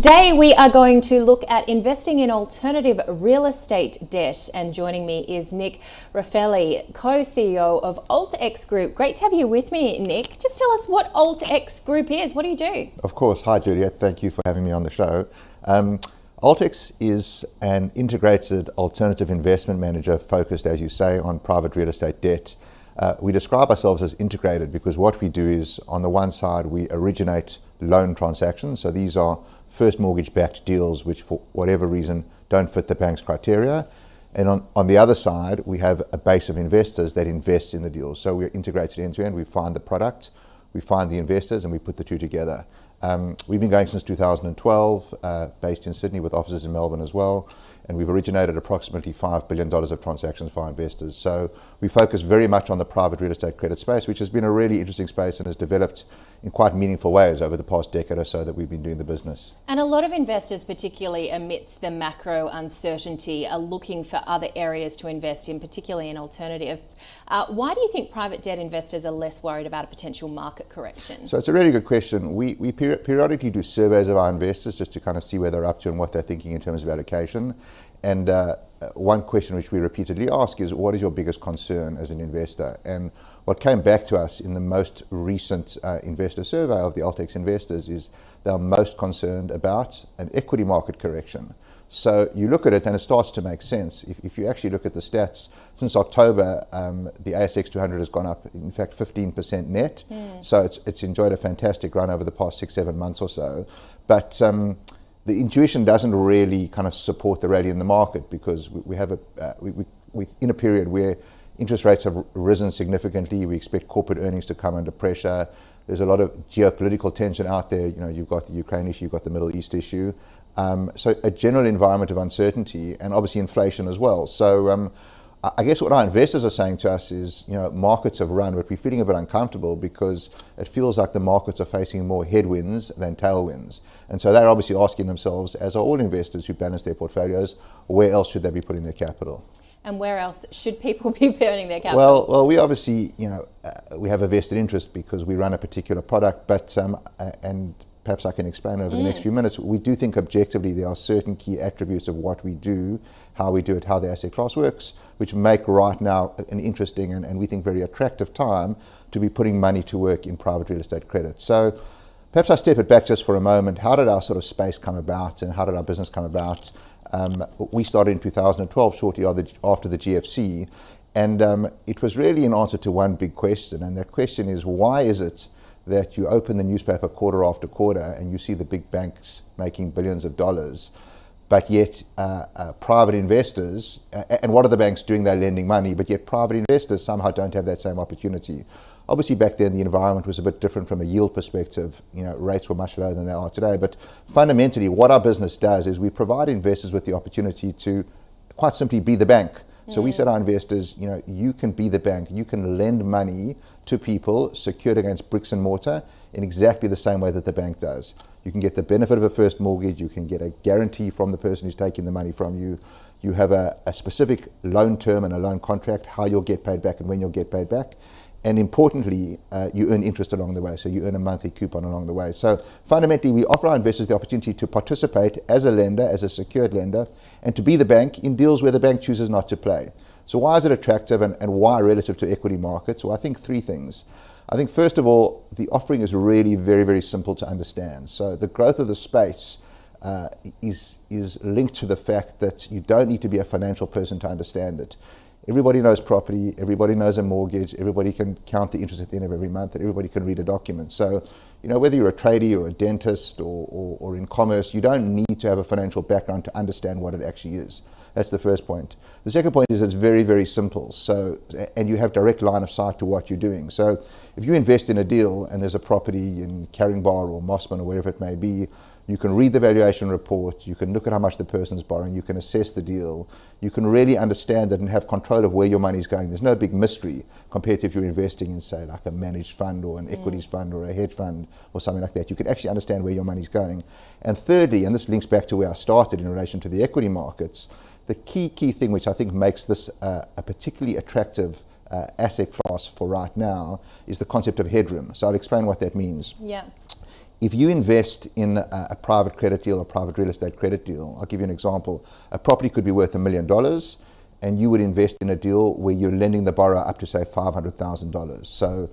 Today we are going to look at investing in alternative real estate debt, and joining me is Nick Raphealy, co-CEO of AltX Group. Great to have you with me, Nick. Just tell us what AltX Group is. What do you do? Of course. Hi, Juliette. Thank you for having me on the show. AltX is an integrated alternative investment manager focused, as you say, on private real estate debt. We describe ourselves as integrated because what we do is, on the one side, we originate loan transactions. So these are first mortgage-backed deals which, for whatever reason, don't fit the bank's criteria. And on the other side, we have a base of investors that invest in the deals. So we're integrated end-to-end. We find the product, we find the investors, and we put the two together. We've been going since 2012, based in Sydney with offices in Melbourne as well. And we've originated approximately $5 billion of transactions for our investors. So we focus very much on the private real estate credit space, which has been a really interesting space and has developed in quite meaningful ways over the past decade or so that we've been doing the business. And a lot of investors, particularly amidst the macro uncertainty, are looking for other areas to invest in, particularly in alternatives. Why do you think private debt investors are less worried about a potential market correction? So it's a really good question. We periodically do surveys of our investors just to kind of see where they're up to and what they're thinking in terms of allocation. And one question which we repeatedly ask is, what is your biggest concern as an investor? And what came back to us in the most recent investor survey of the AltX investors is they're most concerned about an equity market correction. So you look at it and it starts to make sense. If you actually look at the stats, since October, the ASX 200 has gone up, in fact, 15% net. So it's enjoyed a fantastic run over the past 6-7 months or so. But the intuition doesn't really kind of support the rally in the market because we have we in a period where interest rates have risen significantly. We expect corporate earnings to come under pressure. There's a lot of geopolitical tension out there. You know, you've got the Ukraine issue, you've got the Middle East issue. So a general environment of uncertainty and obviously inflation as well. So I guess what our investors are saying to us is, you know, markets have run, but we're feeling a bit uncomfortable because it feels like the markets are facing more headwinds than tailwinds. And so they're obviously asking themselves, as are all investors who balance their portfolios, where else should they be putting their capital? And where else should people be burning their capital? Well, we obviously, you know, we have a vested interest because we run a particular product, but and perhaps I can explain over the next few minutes. We do think objectively there are certain key attributes of what we do, how we do it, how the asset class works, which make right now an interesting and we think very attractive time to be putting money to work in private real estate credit. So perhaps I step it back just for a moment. How did our sort of space come about and how did our business come about? We started in 2012, shortly after the GFC, and it was really an answer to one big question, and that question is, why is it that you open the newspaper quarter after quarter and you see the big banks making billions of dollars, but yet private investors, and what are the banks doing? They're lending money, but yet private investors somehow don't have that same opportunity. Obviously back then the environment was a bit different from a yield perspective. You know, rates were much lower than they are today, but fundamentally what our business does is we provide investors with the opportunity to quite simply be the bank. So we said to our investors, you know, you can be the bank, you can lend money to people secured against bricks and mortar in exactly the same way that the bank does. You can get the benefit of a first mortgage, you can get a guarantee from the person who's taking the money from you, you have a specific loan term and a loan contract, how you'll get paid back and when you'll get paid back. And importantly, you earn interest along the way, so you earn a monthly coupon along the way. So fundamentally, we offer our investors the opportunity to participate as a lender, as a secured lender, and to be the bank in deals where the bank chooses not to play. So why is it attractive and why relative to equity markets? Well, I think three things. I think first of all, the offering is really very, very simple to understand. So the growth of the space is linked to the fact that you don't need to be a financial person to understand it. Everybody knows property, everybody knows a mortgage, everybody can count the interest at the end of every month, and everybody can read a document. So, you know, whether you're a tradie or a dentist or in commerce, you don't need to have a financial background to understand what it actually is. That's the first point. The second point is it's very, very simple. So, and you have direct line of sight to what you're doing. So if you invest in a deal and there's a property in Caringbah or Mossman or wherever it may be, you can read the valuation report, you can look at how much the person's borrowing, you can assess the deal, you can really understand it and have control of where your money's going. There's no big mystery compared to if you're investing in, say, like a managed fund or an equities fund or a hedge fund or something like that. You can actually understand where your money's going. And thirdly, and this links back to where I started in relation to the equity markets, the key thing which I think makes this a particularly attractive asset class for right now is the concept of headroom. So I'll explain what that means. Yeah. if you invest in a private credit deal or private real estate credit deal, I'll give you an example. A property could be worth $1 million, and you would invest in a deal where you're lending the borrower up to, say, $500,000. So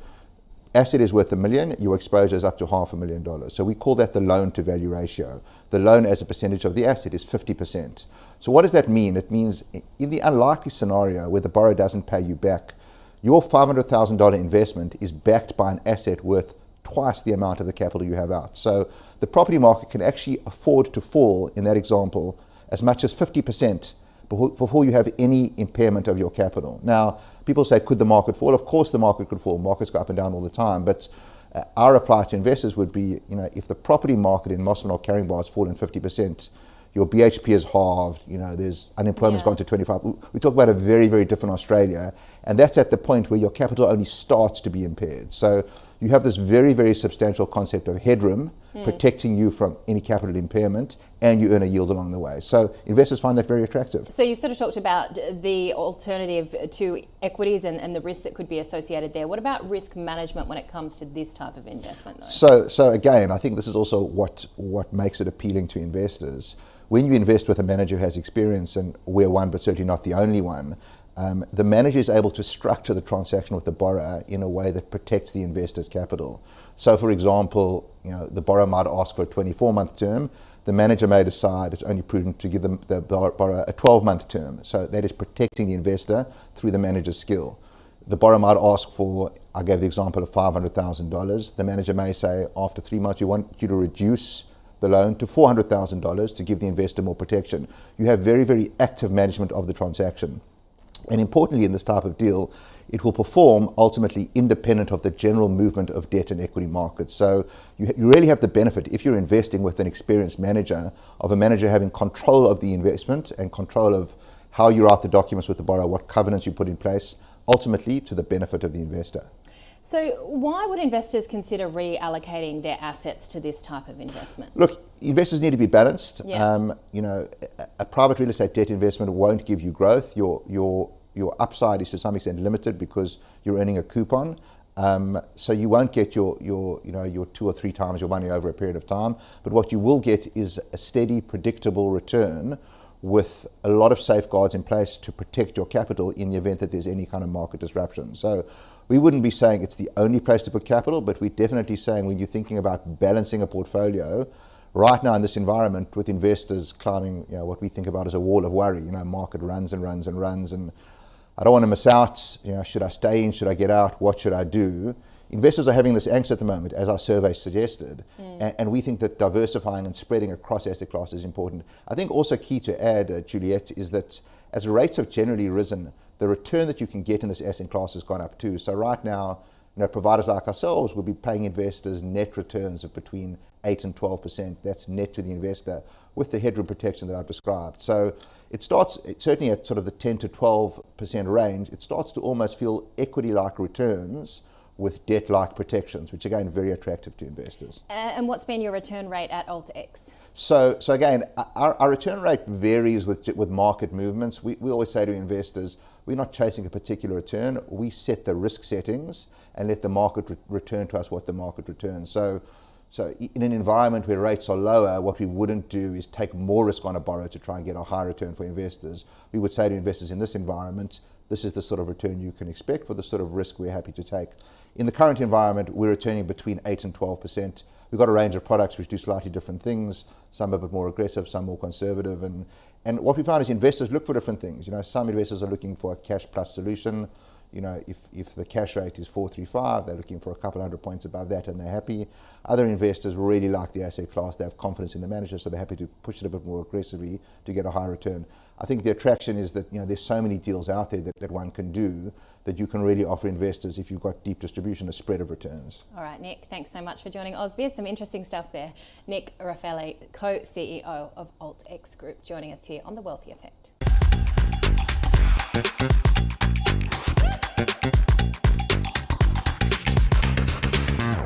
asset is worth $1 million, your exposure is up to $500,000. So we call that the loan to value ratio. The loan as a percentage of the asset is 50%. So what does that mean? It means in the unlikely scenario where the borrower doesn't pay you back, your $500,000 investment is backed by an asset worth twice the amount of the capital you have out. So the property market can actually afford to fall, in that example, as much as 50% before you have any impairment of your capital. Now, people say, could the market fall? Of course the market could fall. Markets go up and down all the time. But our reply to investors would be, if the property market in Mossman or Caringbah has fallen 50%, your BHP is halved, there's unemployment's gone to 25. We talk about a very, very different Australia, and that's at the point where your capital only starts to be impaired. So you have this very, very substantial concept of headroom protecting you from any capital impairment, and you earn a yield along the way. So investors find that very attractive. So you sort of talked about the alternative to equities and the risks that could be associated there. What about risk management when it comes to this type of investment, though? So again, I think this is also what makes it appealing to investors. When you invest with a manager who has experience, and we're one, but certainly not the only one, the manager is able to structure the transaction with the borrower in a way that protects the investor's capital. So, for example, the borrower might ask for a 24-month term. The manager may decide it's only prudent to give the borrower a 12-month term. So that is protecting the investor through the manager's skill. The borrower might ask for, I gave the example of $500,000. The manager may say, after 3 months, we want you to reduce the loan to $400,000 to give the investor more protection. You have very, very active management of the transaction. And importantly, in this type of deal, it will perform ultimately independent of the general movement of debt and equity markets. So you really have the benefit, if you're investing with an experienced manager, of a manager having control of the investment and control of how you write the documents with the borrower, what covenants you put in place, ultimately to the benefit of the investor. So why would investors consider reallocating their assets to this type of investment? Look, investors need to be balanced. Yeah. A private real estate debt investment won't give you growth. Your upside is to some extent limited because you're earning a coupon. So you won't get your 2 or 3 times your money over a period of time. But what you will get is a steady, predictable return with a lot of safeguards in place to protect your capital in the event that there's any kind of market disruption. So we wouldn't be saying it's the only place to put capital, but we're definitely saying when you're thinking about balancing a portfolio, right now in this environment with investors climbing what we think about as a wall of worry, market runs and runs and runs, and I don't want to miss out, should I stay in, should I get out, what should I do? Investors are having this angst at the moment, as our survey suggested, and we think that diversifying and spreading across asset classes is important. I think also key to add, Juliette, is that as rates have generally risen, the return that you can get in this asset class has gone up too. So right now, providers like ourselves will be paying investors net returns of between 8 and 12%. That's net to the investor with the headroom protection that I've described. So it starts, certainly at sort of the 10 to 12% range, it starts to almost feel equity-like returns with debt-like protections, which again, very attractive to investors. And what's been your return rate at AltX? So again, our return rate varies with market movements. We always say to investors, we're not chasing a particular return. We set the risk settings and let the market return to us what the market returns. So in an environment where rates are lower, what we wouldn't do is take more risk on a borrower to try and get a high return for investors. We would say to investors in this environment, this is the sort of return you can expect for the sort of risk we're happy to take. In the current environment, we're returning between 8 and 12%. We've got a range of products which do slightly different things, some a bit more aggressive, some more conservative. And what we found is investors look for different things. Some investors are looking for a cash plus solution. If the cash rate is 4.35, they're looking for a couple hundred points above that and they're happy. Other investors really like the asset class. They have confidence in the manager, so they're happy to push it a bit more aggressively to get a high return. I think the attraction is that there's so many deals out there that one can do that you can really offer investors, if you've got deep distribution, a spread of returns. All right, Nick, thanks so much for joining AusBiz. Some interesting stuff there. Nick Raphealy, co-CEO of AltX Group, joining us here on The Wealthy Effect.